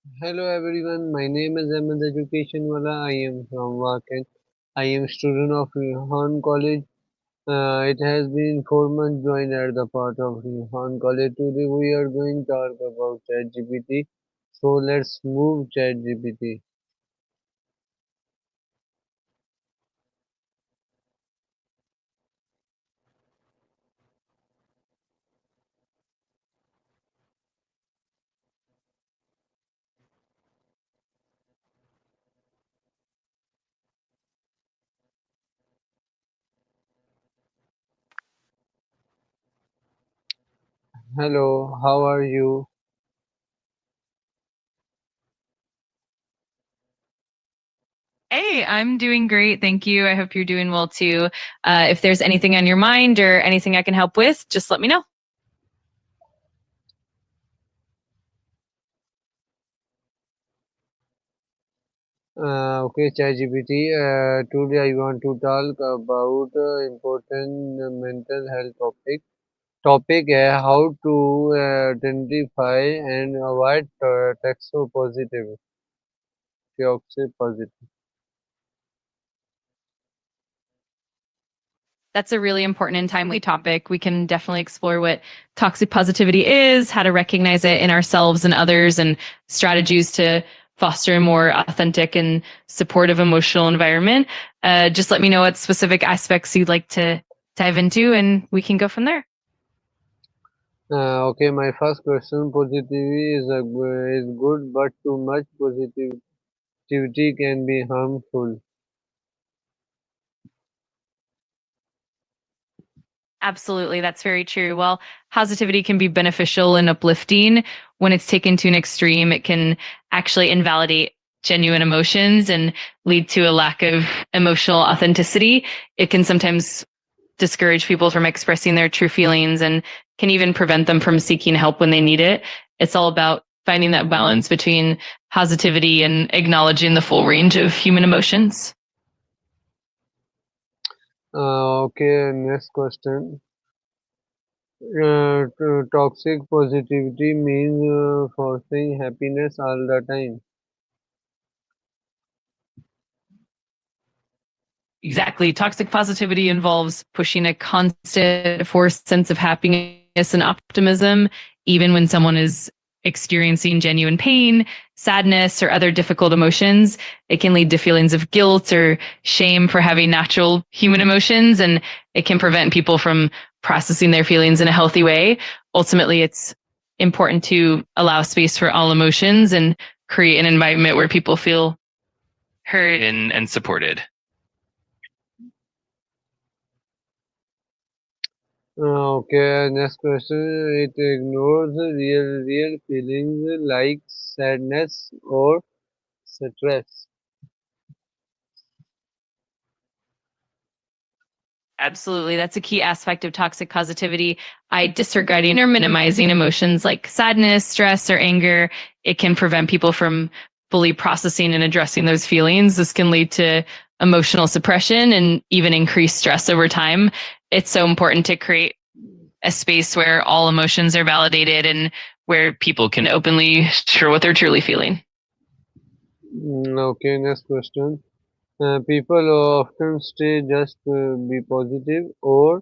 Hello everyone, my name is Ahmed Education Wala. I am from Wakan. I am student of Rehan College. It has been 4 months joined at the part of Rehan College. Today we are going to talk about ChatGPT. So let's move ChatGPT. Hello, how are you? Hey, I'm doing great. Thank you. I hope you're doing well too. If there's anything on your mind or anything I can help with, just let me know. Okay, ChatGPT. Today I want to talk about important mental health topic है how to identify and avoid toxic positive. That's a really important and timely topic. We can definitely explore what toxic positivity is, how to recognize it in ourselves and others, and strategies to foster a more authentic and supportive emotional environment. Just let me know what specific aspects you'd like to dive into, and we can go from there. Okay, my first question: positivity is good, but too much positivity can be harmful. Absolutely, that's very true. Well, positivity can be beneficial and uplifting. When it's taken to an extreme, it can actually invalidate genuine emotions and lead to a lack of emotional authenticity. It can sometimes discourage people from expressing their true feelings and can even prevent them from seeking help when they need it. It's all about finding that balance between positivity and acknowledging the full range of human emotions. Okay, next question. Toxic positivity means forcing happiness all the time. Exactly. Toxic positivity involves pushing a constant forced sense of happiness and optimism, even when someone is experiencing genuine pain, sadness, or other difficult emotions. It can lead to feelings of guilt or shame for having natural human emotions, and it can prevent people from processing their feelings in a healthy way. Ultimately, it's important to allow space for all emotions and create an environment where people feel heard and supported. Okay, next question. It ignores real feelings like sadness or stress. Absolutely. That's a key aspect of toxic positivity. By disregarding or minimizing emotions like sadness, stress, or anger, it can prevent people from fully processing and addressing those feelings. This can lead to emotional suppression and even increased stress over time. It's so important to create a space where all emotions are validated and where people can openly share what they're truly feeling. Okay, next question. People often say just be positive or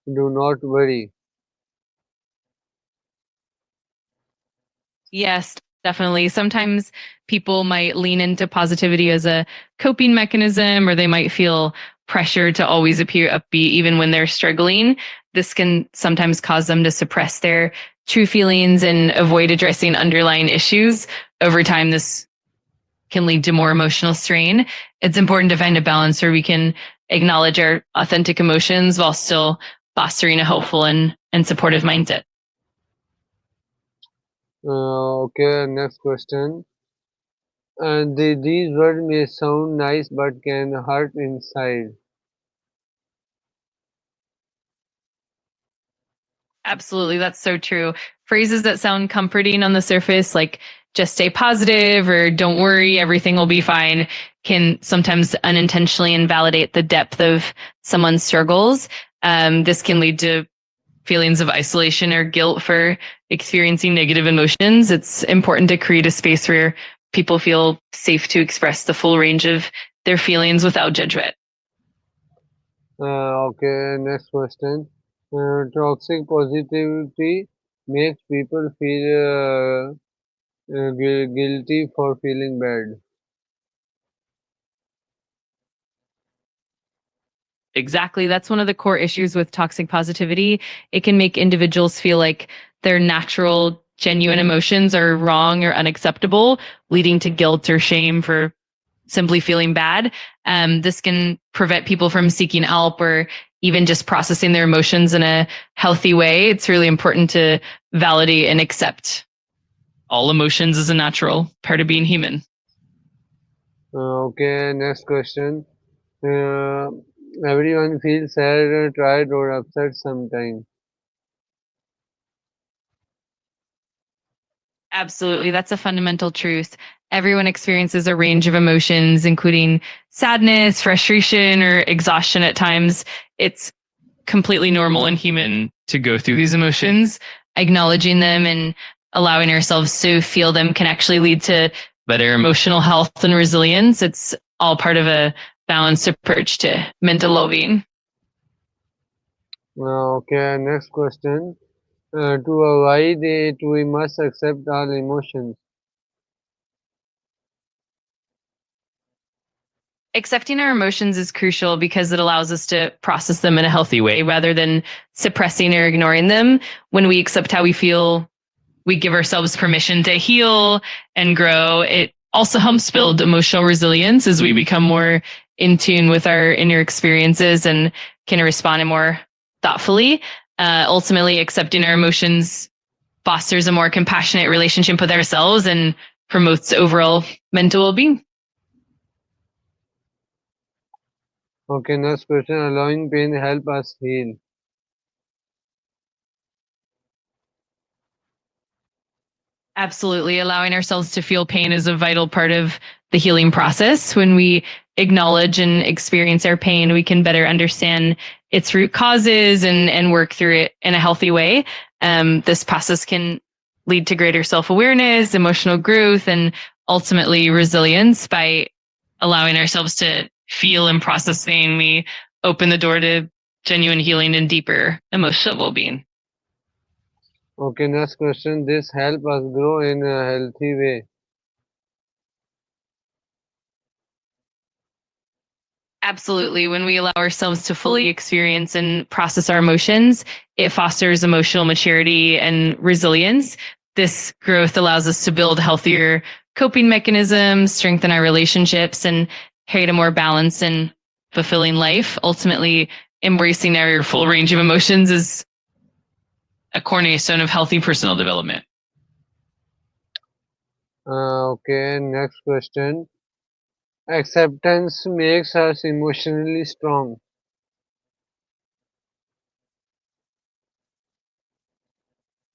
do not worry. Yes, definitely. Sometimes people might lean into positivity as a coping mechanism, or they might feel pressure to always appear upbeat even when they're struggling. This can sometimes cause them to suppress their true feelings and avoid addressing underlying issues. Over time, this can lead to more emotional strain. It's important to find a balance where we can acknowledge our authentic emotions while still fostering a hopeful and supportive mindset. Okay, next question. These words may sound nice but can hurt inside. Absolutely. That's so true. Phrases that sound comforting on the surface, like just stay positive or don't worry, everything will be fine, can sometimes unintentionally invalidate the depth of someone's struggles. This can lead to feelings of isolation or guilt for experiencing negative emotions, it's important to create a space where people feel safe to express the full range of their feelings without judgment. Okay, next question. Toxic positivity makes people feel guilty for feeling bad. Exactly. That's one of the core issues with toxic positivity. It can make individuals feel like their natural, genuine emotions are wrong or unacceptable, leading to guilt or shame for simply feeling bad. This can prevent people from seeking help or even just processing their emotions in a healthy way. It's really important to validate and accept all emotions as a natural part of being human. Okay, next question. Uh, Everyone feels sad, tired, or upset sometimes. Absolutely. That's a fundamental truth. Everyone experiences a range of emotions, including sadness, frustration, or exhaustion at times. It's completely normal and human to go through these emotions. Acknowledging them and allowing ourselves to feel them can actually lead to better emotional health and resilience. It's all part of a balanced approach to mental well being. Okay, next question. To avoid it, we must accept all emotions. Accepting our emotions is crucial because it allows us to process them in a healthy way rather than suppressing or ignoring them. When we accept how we feel, we give ourselves permission to heal and grow. It also helps build emotional resilience as we become more in tune with our inner experiences and can respond more thoughtfully. Ultimately, accepting our emotions fosters a more compassionate relationship with ourselves and promotes overall mental well being. Okay, next question. Allowing pain help us heal. Absolutely. Allowing ourselves to feel pain is a vital part of the healing process. When we acknowledge and experience our pain, we can better understand its root causes and work through it in a healthy way. This process can lead to greater self awareness, emotional growth, and ultimately resilience. By allowing ourselves to feel and process pain, we open the door to genuine healing and deeper emotional well being. Okay, next question. This help us grow in a healthy way. Absolutely. When we allow ourselves to fully experience and process our emotions, it fosters emotional maturity and resilience. This growth allows us to build healthier coping mechanisms, strengthen our relationships, and create a more balanced and fulfilling life. Ultimately, embracing our full range of emotions is a cornerstone of healthy personal development. Okay, next question. Acceptance makes us emotionally strong.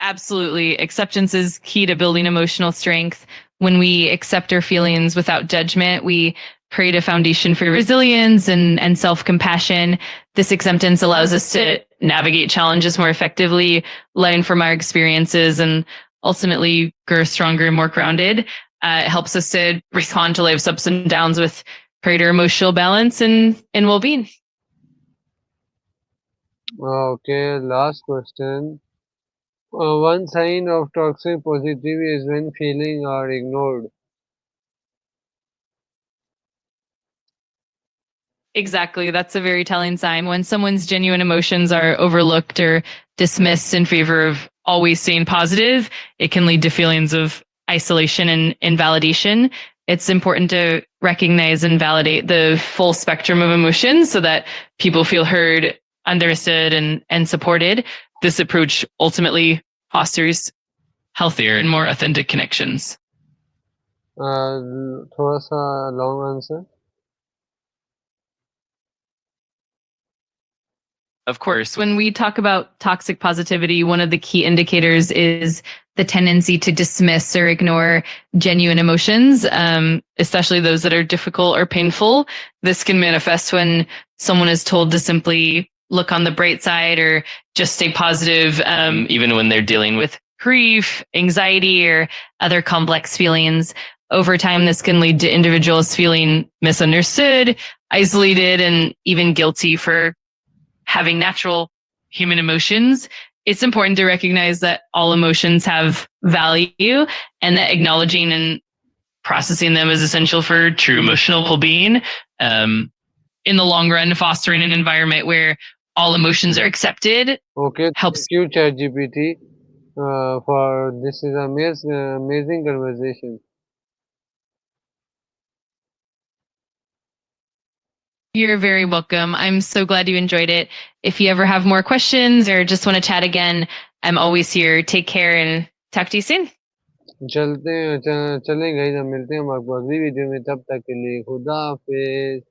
Absolutely. Acceptance is key to building emotional strength. When we accept our feelings without judgment, we create a foundation for resilience and self compassion. This acceptance allows us to navigate challenges more effectively, learn from our experiences, and ultimately grow stronger and more grounded. It helps us to respond to life's ups and downs with greater emotional balance and well being. Okay, last question. One sign of toxic positivity is when feelings are ignored. Exactly. That's a very telling sign. When someone's genuine emotions are overlooked or dismissed in favor of always staying positive, it can lead to feelings of isolation and invalidation. It's important to recognize and validate the full spectrum of emotions so that people feel heard, understood, and supported. This approach ultimately fosters healthier and more authentic connections. थोड़ा सा long answer. Of course. When we talk about toxic positivity, one of the key indicators is the tendency to dismiss or ignore genuine emotions, especially those that are difficult or painful. This can manifest when someone is told to simply look on the bright side or just stay positive, even when they're dealing with grief, anxiety, or other complex feelings. Over time, this can lead to individuals feeling misunderstood, isolated, and even guilty for having natural human emotions. It's important to recognize that all emotions have value and that acknowledging and processing them is essential for true emotional well-being. In the long run, fostering an environment where all emotions are accepted Okay, helps. thank you, ChatGPT, for this is amazing conversation. You're very welcome. I'm so glad you enjoyed it. If you ever have more questions or just want to chat again, I'm always here. Take care and talk to you soon. चलते हैं चलें guys, हम मिलते हैं हम आपको अगली video में, तब तक के लिए खुदा हाफिज।